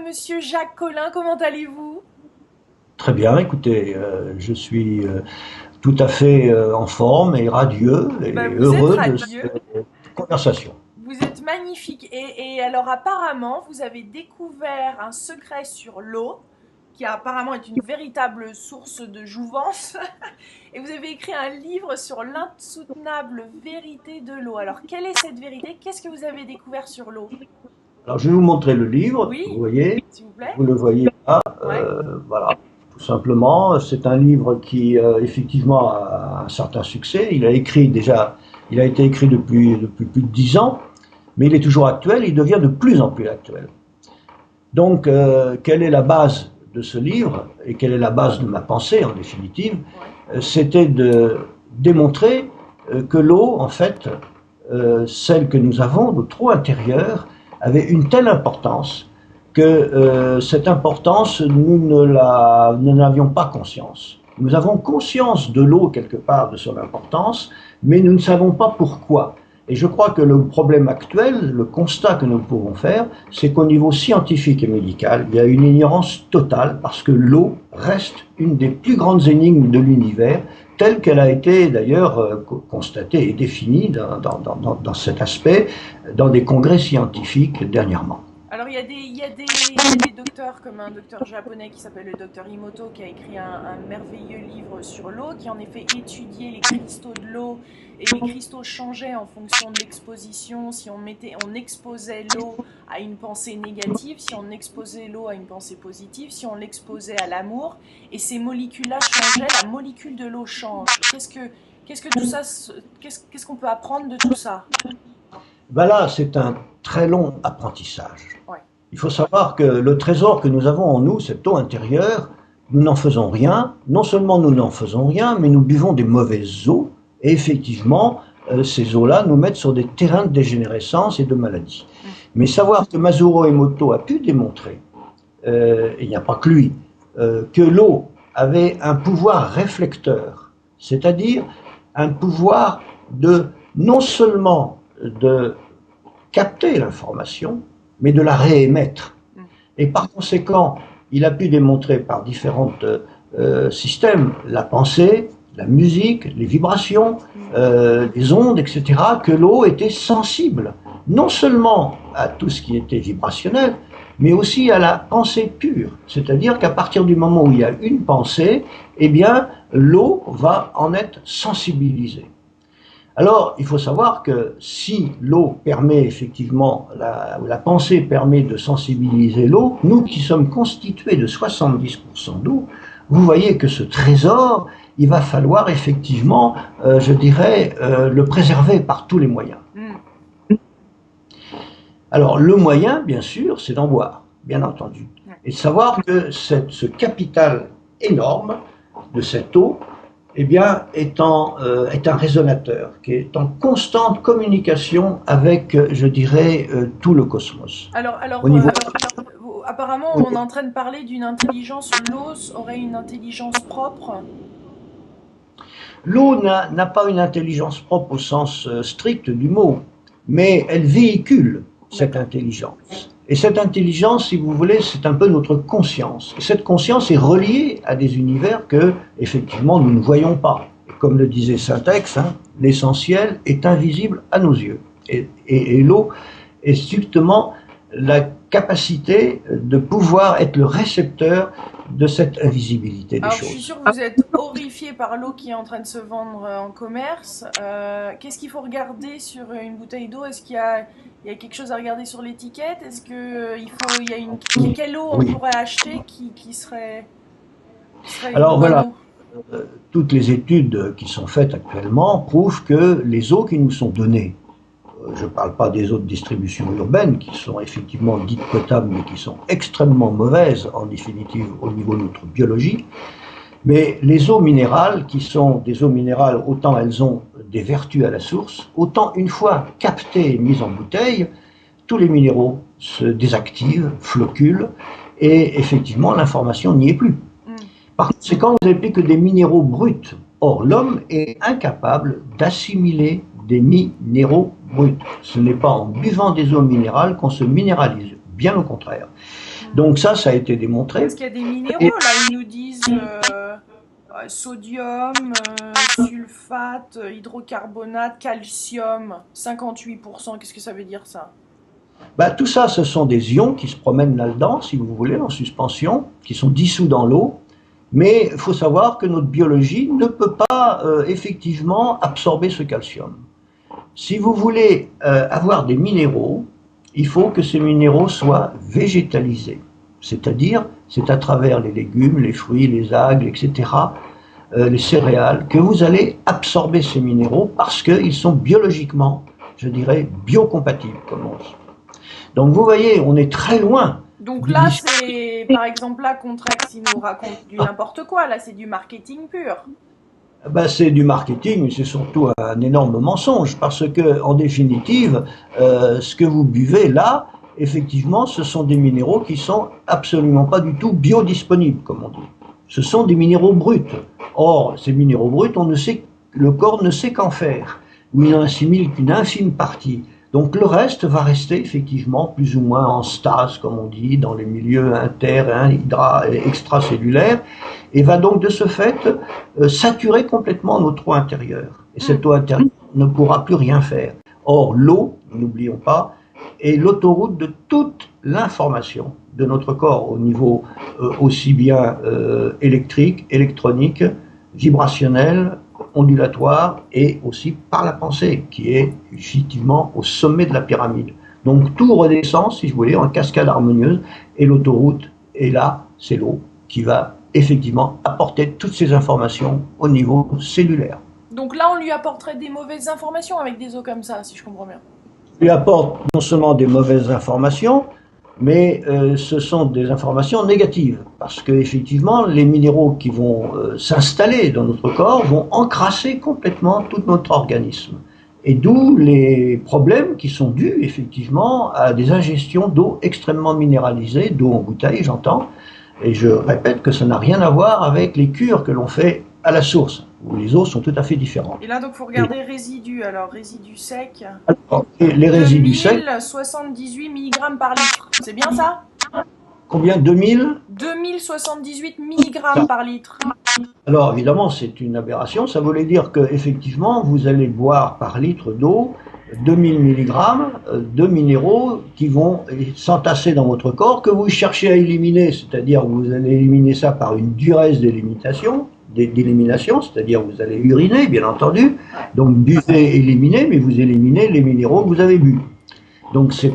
Monsieur Jacques Collin, comment allez-vous? Très bien, écoutez, je suis tout à fait en forme et radieux Ben, et vous êtes heureux de radieux, cette conversation. vous êtes magnifique. Et alors apparemment, vous avez découvert un secret sur l'eau, qui apparemment est une véritable source de jouvence. Et vous avez écrit un livre sur l'insoutenable vérité de l'eau. Alors quelle est cette vérité? Qu'est-ce que vous avez découvert sur l'eau? Alors, je vais vous montrer le livre, vous Oui, voyez, s'il vous plaît. vous le voyez là, Ouais. voilà, tout simplement. C'est un livre qui, effectivement, a un certain succès. Il a été écrit depuis plus de 10 ans, mais il est toujours actuel, il devient de plus en plus actuel. Donc, quelle est la base de ce livre et quelle est la base de ma pensée en définitive? Ouais. C'était de démontrer que l'eau, en fait, celle que nous avons, notre eau intérieure, avait une telle importance que cette importance, nous n'avions pas conscience. Nous avons conscience de l'eau quelque part, de son importance, mais nous ne savons pas pourquoi. Et je crois que le problème actuel, le constat que nous pouvons faire, c'est qu'au niveau scientifique et médical, il y a une ignorance totale parce que l'eau reste une des plus grandes énigmes de l'univers, telle qu'elle a été d'ailleurs constatée et définie dans cet aspect dans des congrès scientifiques dernièrement. Alors il y a des docteurs comme un docteur japonais qui s'appelle le docteur Imoto qui a écrit un merveilleux livre sur l'eau qui en effet étudiait les cristaux de l'eau et les cristaux changeaient en fonction de l'exposition. Si on exposait l'eau à une pensée négative, si on exposait l'eau à une pensée positive, si on l'exposait à l'amour et ces molécules-là changeaient, la molécule de l'eau change. Qu'est-ce que tout ça, qu'est-ce qu'on peut apprendre de tout ça? Ben là, c'est un très long apprentissage. Ouais. Il faut savoir que le trésor que nous avons en nous, cette eau intérieure, nous n'en faisons rien. Non seulement nous n'en faisons rien, mais nous buvons des mauvaises eaux. Et effectivement, ces eaux-là nous mettent sur des terrains de dégénérescence et de maladie. Mm. Mais savoir que Masuro Emoto a pu démontrer, et il n'y a pas que lui, que l'eau avait un pouvoir réflecteur, c'est-à-dire un pouvoir de non seulement de capter l'information, mais de la réémettre. Mm. Et par conséquent, il a pu démontrer par différents systèmes, la pensée, la musique, les vibrations, les ondes, etc., que l'eau était sensible, non seulement à tout ce qui était vibrationnel, mais aussi à la pensée pure. C'est-à-dire qu'à partir du moment où il y a une pensée, eh bien, l'eau va en être sensibilisée. Alors, il faut savoir que si l'eau permet effectivement, la pensée permet de sensibiliser l'eau, nous qui sommes constitués de 70% d'eau, vous voyez que ce trésor, il va falloir effectivement, je dirais, le préserver par tous les moyens. Mm. Alors, le moyen, bien sûr, c'est d'en boire, bien entendu. Ouais. Et de savoir que ce capital énorme de cette eau, eh bien, est un résonateur qui est en constante communication avec, je dirais, tout le cosmos. Alors, alors, Au niveau, apparemment, on est en train de parler d'une intelligence. L'os aurait une intelligence propre. l'eau n'a pas une intelligence propre au sens strict du mot, mais elle véhicule cette D'accord. intelligence. Et cette intelligence, si vous voulez, c'est un peu notre conscience. Et cette conscience est reliée à des univers que, effectivement, nous ne voyons pas. Et comme le disait Saint-Ex, hein, l'essentiel est invisible à nos yeux. Et l'eau est strictement la capacité de pouvoir être le récepteur de cette invisibilité des Alors, je suis choses. sûre que vous êtes horrifié par l'eau qui est en train de se vendre en commerce. Qu'est-ce qu'il faut regarder sur une bouteille d'eau? Est-ce qu'il y a quelque chose à regarder sur l'étiquette? Est-ce que il y a quelle eau on Oui. pourrait acheter qui serait une Alors bonne voilà, eau? toutes les études qui sont faites actuellement prouvent que les eaux qui nous sont données, je ne parle pas des eaux de distribution urbaine qui sont effectivement dites potables mais qui sont extrêmement mauvaises en définitive au niveau de notre biologie, mais les eaux minérales qui sont des eaux minérales, autant elles ont des vertus à la source, autant une fois captées et mises en bouteille, tous les minéraux se désactivent, floculent et effectivement l'information n'y est plus. Hmm. Par conséquent, vous n'avez plus que des minéraux bruts. Or, l'homme est incapable d'assimiler des minéraux bruts. Ce n'est pas en buvant des eaux minérales qu'on se minéralise. bien au contraire. Donc ça a été démontré. Parce qu'il y a des minéraux, là, ils nous disent sodium, sulfate, hydrocarbonate, calcium, 58%. Qu'est-ce que ça veut dire ça? Bah, tout ça, ce sont des ions qui se promènent là-dedans, si vous voulez, en suspension, qui sont dissous dans l'eau. Mais il faut savoir que notre biologie ne peut pas effectivement absorber ce calcium. Si vous voulez avoir des minéraux, il faut que ces minéraux soient végétalisés. C'est-à-dire, c'est à travers les légumes, les fruits, les algues, etc., les céréales, que vous allez absorber ces minéraux parce qu'ils sont biologiquement, je dirais, biocompatibles, comme on dit. Donc vous voyez, on est très loin. Donc là, c'est, par exemple, là, Contrex, il nous raconte du n'importe quoi, là, c'est du marketing pur. Ben, c'est du marketing, c'est surtout un énorme mensonge, parce que, en définitive, ce que vous buvez là, effectivement, ce sont des minéraux qui sont absolument pas du tout biodisponibles, comme on dit. Ce sont des minéraux bruts. Or, ces minéraux bruts, le corps ne sait qu'en faire, ou il n'en assimile qu'une infime partie. Donc le reste va rester effectivement plus ou moins en stase, comme on dit, dans les milieux extracellulaires, et va donc de ce fait saturer complètement notre eau intérieure. Et cette eau intérieure ne pourra plus rien faire. Or l'eau, n'oublions pas, est l'autoroute de toute l'information de notre corps, au niveau aussi bien électrique, électronique, vibrationnel, ondulatoire, et aussi par la pensée, qui est effectivement au sommet de la pyramide. Donc tout redescend, si vous voulez, en cascade harmonieuse, et l'autoroute est là, c'est l'eau, qui va effectivement apporter toutes ces informations au niveau cellulaire. Donc là, on lui apporterait des mauvaises informations avec des eaux comme ça, si je comprends bien. On lui apporte non seulement des mauvaises informations, mais ce sont des informations négatives, parce que effectivement, les minéraux qui vont s'installer dans notre corps vont encrasser complètement tout notre organisme. Et d'où les problèmes qui sont dus effectivement à des ingestions d'eau extrêmement minéralisée, d'eau en bouteille, j'entends. Et je répète que ça n'a rien à voir avec les cures que l'on fait à la source, où les eaux sont tout à fait différentes. Et là, donc, il faut regarder résidus. Alors, résidus secs. Alors, les résidus secs. 2078 mg par litre. C'est bien ça? Combien? 2078 mg par litre. Alors, évidemment, c'est une aberration. Ça voulait dire qu'effectivement, vous allez boire par litre d'eau 2000 mg de minéraux qui vont s'entasser dans votre corps, que vous cherchez à éliminer, c'est-à-dire que vous allez éliminer ça par une duresse d'élimination, c'est-à-dire vous allez uriner, bien entendu, donc buvez, éliminez, mais vous éliminez les minéraux que vous avez bu. Donc ces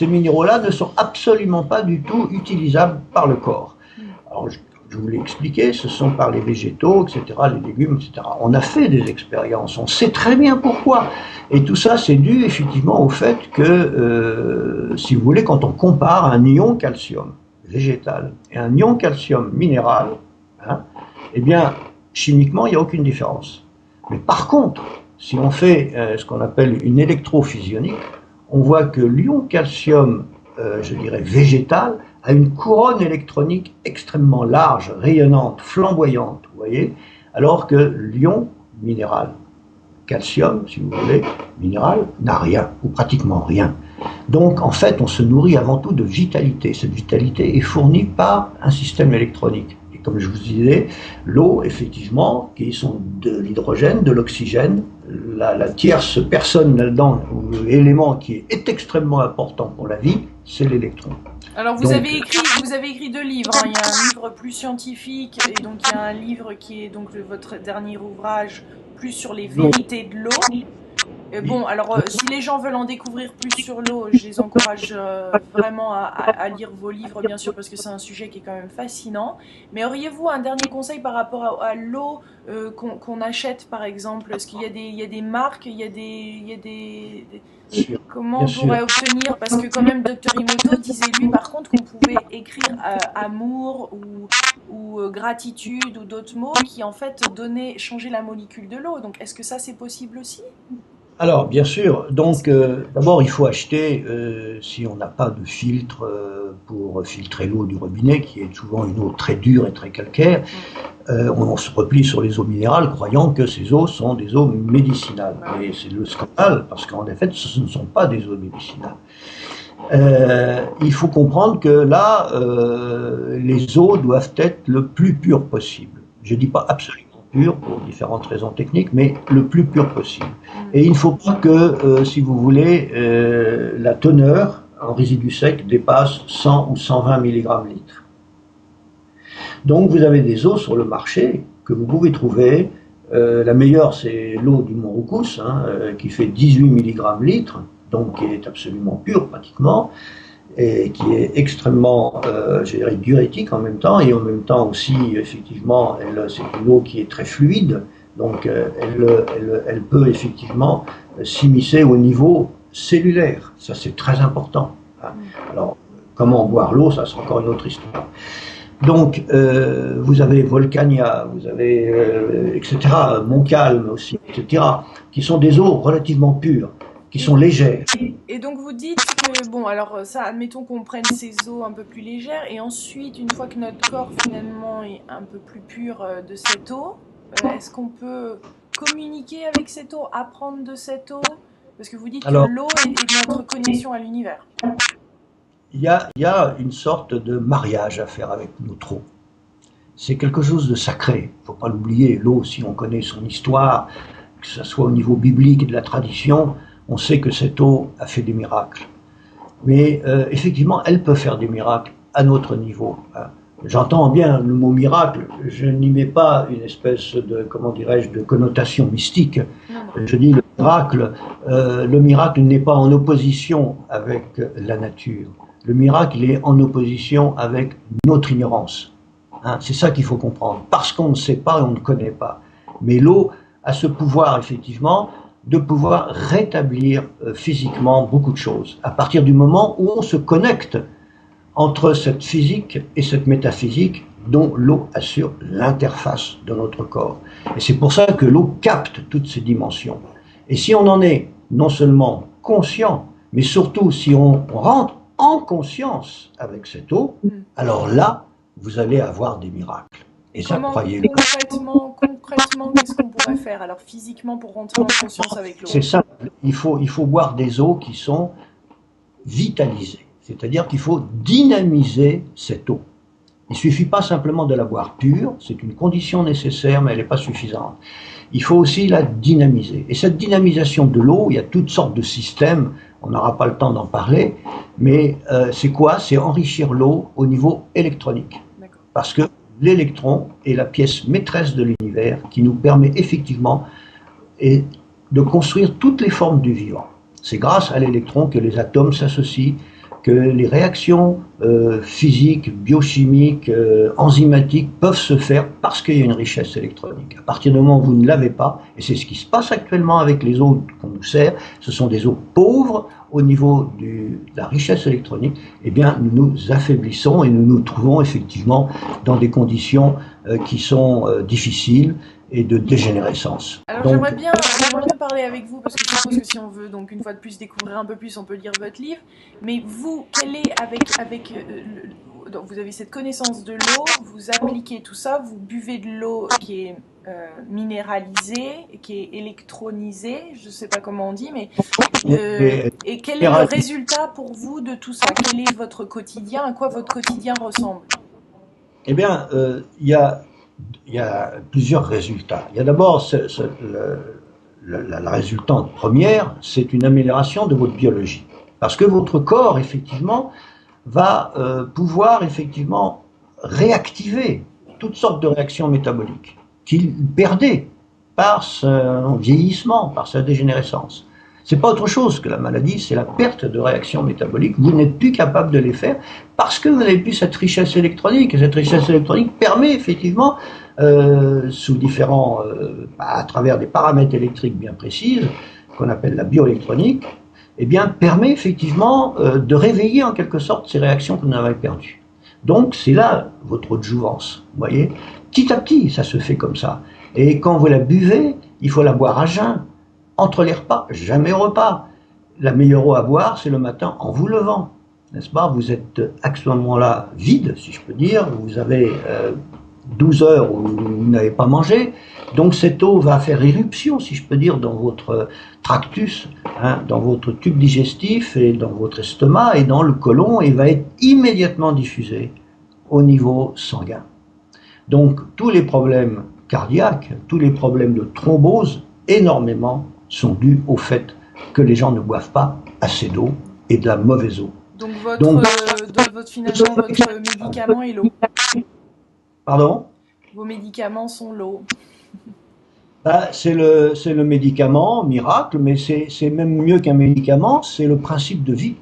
minéraux-là ne sont absolument pas du tout utilisables par le corps. Alors je vous l'ai expliqué, ce sont par les végétaux, etc., les légumes, etc. On a fait des expériences, on sait très bien pourquoi. Et tout ça, c'est dû effectivement au fait que, si vous voulez, quand on compare un ion calcium végétal et un ion calcium minéral, hein, eh bien, chimiquement, il n'y a aucune différence. Mais par contre, si on fait ce qu'on appelle une électrophysiologie, on voit que l'ion calcium, je dirais végétal, a une couronne électronique extrêmement large, rayonnante, flamboyante, vous voyez, alors que l'ion minéral, calcium, si vous voulez, minéral, n'a rien, ou pratiquement rien. Donc, en fait, on se nourrit avant tout de vitalité. Cette vitalité est fournie par un système électronique. Et comme je vous disais, l'eau, effectivement, qui sont de l'hydrogène, de l'oxygène, la tierce personne là-dedans, ou élément qui est extrêmement important pour la vie, c'est l'électron. Alors vous avez écrit 2 livres, hein. Il y a un livre plus scientifique et donc il y a un livre qui est donc votre dernier ouvrage plus sur les vérités de l'eau. Bon, alors si les gens veulent en découvrir plus sur l'eau, je les encourage vraiment à lire vos livres, bien sûr, parce que c'est un sujet qui est quand même fascinant. Mais auriez-vous un dernier conseil par rapport à l'eau qu'on achète, par exemple? Est-ce qu'il y a des marques, il y a des comment on pourrait obtenir? Parce que quand même, Dr Imoto disait lui, par contre, qu'on pouvait écrire amour ou gratitude ou d'autres mots qui en fait changer la molécule de l'eau. Donc est-ce que ça c'est possible aussi? Alors, bien sûr, donc d'abord il faut acheter, si on n'a pas de filtre pour filtrer l'eau du robinet, qui est souvent une eau très dure et très calcaire, on se replie sur les eaux minérales, croyant que ces eaux sont des eaux médicinales. Et c'est le scandale, parce qu'en effet, ce ne sont pas des eaux médicinales. Il faut comprendre que là, les eaux doivent être le plus pures possible. Je ne dis pas absolument pures pour différentes raisons techniques, mais le plus pur possible. Et il ne faut pas que, si vous voulez, la teneur en résidus secs dépasse 100 ou 120 mg litre. Donc vous avez des eaux sur le marché que vous pouvez trouver. La meilleure, c'est l'eau du Mont Roucous, qui fait 18 mg litre, donc qui est absolument pure pratiquement, et qui est extrêmement, je dirais, diurétique en même temps, et en même temps aussi, effectivement, c'est une eau qui est très fluide, donc elle peut effectivement s'immiscer au niveau cellulaire. Ça, c'est très important. Alors, comment boire l'eau, ça, c'est encore une autre histoire. Donc, vous avez Volcania, vous avez, etc., Montcalm aussi, etc., qui sont des eaux relativement pures, qui sont légères. Et donc vous dites que, bon, alors ça, admettons qu'on prenne ces eaux un peu plus légères, et ensuite, une fois que notre corps finalement est un peu plus pur de cette eau, est-ce qu'on peut communiquer avec cette eau, apprendre de cette eau? Parce que vous dites que l'eau est notre connexion à l'univers. Il y a une sorte de mariage à faire avec notre eau. C'est quelque chose de sacré, il ne faut pas l'oublier. L'eau, si on connaît son histoire, que ce soit au niveau biblique et de la tradition, on sait que cette eau a fait des miracles. Mais effectivement, elle peut faire des miracles à notre niveau. J'entends bien le mot miracle, je n'y mets pas une espèce de, comment dirais-je, de connotation mystique. Je dis le miracle n'est pas en opposition avec la nature. Le miracle, il est en opposition avec notre ignorance. C'est ça qu'il faut comprendre. Parce qu'on ne sait pas, on ne connaît pas. Mais l'eau a ce pouvoir, effectivement, de pouvoir rétablir physiquement beaucoup de choses. À partir du moment où on se connecte entre cette physique et cette métaphysique dont l'eau assure l'interface de notre corps. Et c'est pour ça que l'eau capte toutes ces dimensions. Et si on en est non seulement conscient, mais surtout si on rentre en conscience avec cette eau, alors là, vous allez avoir des miracles. Et ça, croyez-le. Concrètement, qu'est-ce qu'on pourrait faire alors physiquement pour rentrer en conscience avec l'eau? C'est simple, il faut boire des eaux qui sont vitalisées. C'est-à-dire qu'il faut dynamiser cette eau. Il ne suffit pas simplement de la boire pure, c'est une condition nécessaire, mais elle n'est pas suffisante. Il faut aussi la dynamiser. Et cette dynamisation de l'eau, il y a toutes sortes de systèmes, on n'aura pas le temps d'en parler, mais c'est quoi? C'est enrichir l'eau au niveau électronique. Parce que l'électron est la pièce maîtresse de l'univers qui nous permet effectivement de construire toutes les formes du vivant. C'est grâce à l'électron que les atomes s'associent, que les réactions physiques, biochimiques, enzymatiques peuvent se faire parce qu'il y a une richesse électronique. À partir du moment où vous ne l'avez pas, et c'est ce qui se passe actuellement avec les eaux qu'on nous sert, ce sont des eaux pauvres au niveau de la richesse électronique, eh bien nous nous affaiblissons et nous nous trouvons effectivement dans des conditions qui sont difficiles et de dégénérescence. Alors j'aimerais bien parler avec vous, parce que je suppose que si on veut donc une fois de plus découvrir un peu plus, on peut lire votre livre. Mais vous, quel est donc vous avez cette connaissance de l'eau, vous appliquez tout ça, vous buvez de l'eau qui est minéralisée, qui est électronisée, je ne sais pas comment on dit, mais et quel est le résultat pour vous de tout ça? Quel est votre quotidien? À quoi votre quotidien ressemble? Eh bien, il y a plusieurs résultats. Il y a d'abord la résultante première, c'est une amélioration de votre biologie. Parce que votre corps, effectivement, va pouvoir, effectivement, réactiver toutes sortes de réactions métaboliques qu'il perdait par son vieillissement, par sa dégénérescence. C'est pas autre chose que la maladie, c'est la perte de réactions métaboliques. Vous n'êtes plus capable de les faire parce que vous n'avez plus cette richesse électronique. Et cette richesse électronique permet effectivement, sous différents, à travers des paramètres électriques bien précises, qu'on appelle la bioélectronique, eh bien, permet effectivement de réveiller en quelque sorte ces réactions que vous avez perdues. Donc, c'est là votre adjouvance, vous voyez. Petit à petit, ça se fait comme ça. Et quand vous la buvez, il faut la boire à jeun. Entre les repas, jamais au repas. La meilleure eau à boire, c'est le matin en vous levant, n'est-ce pas? Vous êtes à ce moment-là vide, si je peux dire. Vous avez 12 heures où vous n'avez pas mangé. Donc cette eau va faire éruption, si je peux dire, dans votre tractus, hein, dans votre tube digestif et dans votre estomac et dans le côlon et va être immédiatement diffusée au niveau sanguin. Donc tous les problèmes cardiaques, tous les problèmes de thrombose, énormément, sont dus au fait que les gens ne boivent pas assez d'eau et de la mauvaise eau. Donc finalement, votre médicament est l'eau. Pardon? Vos médicaments sont l'eau. Ben, c'est le médicament miracle, mais c'est même mieux qu'un médicament, c'est le principe de vie.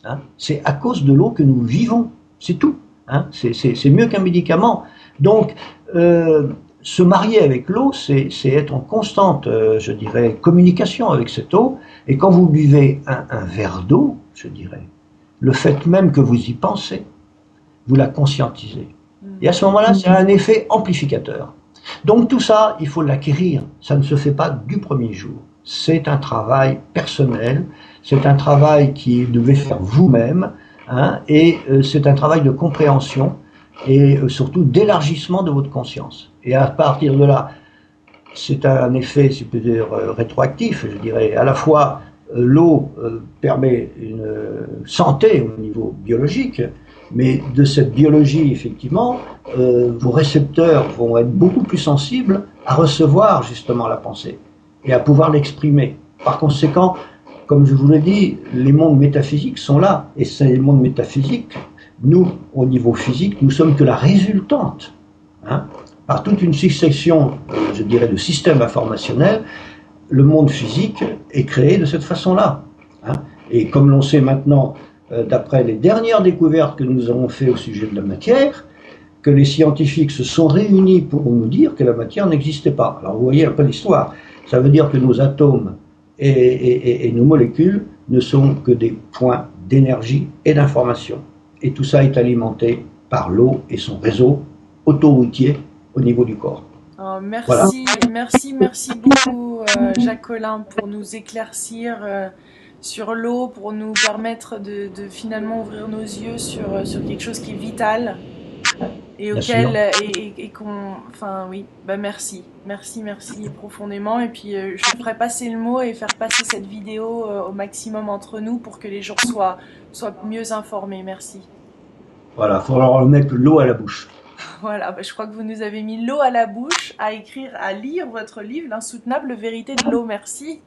Hein. C'est à cause de l'eau que nous vivons, c'est tout. Hein. C'est mieux qu'un médicament. Donc, se marier avec l'eau, c'est être en constante, je dirais, communication avec cette eau. Et quand vous buvez un verre d'eau, je dirais, le fait même que vous y pensez, vous la conscientisez. Et à ce moment-là, c'est un effet amplificateur. Donc tout ça, il faut l'acquérir. Ça ne se fait pas du premier jour. C'est un travail personnel, c'est un travail qui devez faire vous-même, hein, et c'est un travail de compréhension et surtout d'élargissement de votre conscience. Et à partir de là, c'est un effet, si je peux dire, rétroactif, je dirais. À la fois, l'eau permet une santé au niveau biologique, mais de cette biologie, effectivement, vos récepteurs vont être beaucoup plus sensibles à recevoir justement la pensée et à pouvoir l'exprimer. Par conséquent, comme je vous l'ai dit, les mondes métaphysiques sont là. Et ces mondes métaphysiques, nous, au niveau physique, nous sommes que la résultante, hein, par toute une succession, je dirais, de systèmes informationnels, le monde physique est créé de cette façon-là. Hein. Et comme l'on sait maintenant, d'après les dernières découvertes que nous avons faites au sujet de la matière, que les scientifiques se sont réunis pour nous dire que la matière n'existait pas. Alors vous voyez un peu l'histoire. Ça veut dire que nos atomes et nos molécules ne sont que des points d'énergie et d'information. Et tout ça est alimenté par l'eau et son réseau autoroutier au niveau du corps. Oh, merci, voilà. merci beaucoup Jacques Collin pour nous éclaircir sur l'eau, pour nous permettre de finalement ouvrir nos yeux sur quelque chose qui est vital et auquel enfin oui, bah merci profondément, et puis je ferai passer le mot et faire passer cette vidéo au maximum entre nous pour que les gens soient mieux informés. Merci. Voilà, il faut leur mettre l'eau à la bouche. Voilà, bah je crois que vous nous avez mis l'eau à la bouche, à écrire, à lire votre livre, L'insoutenable vérité de l'eau. Merci.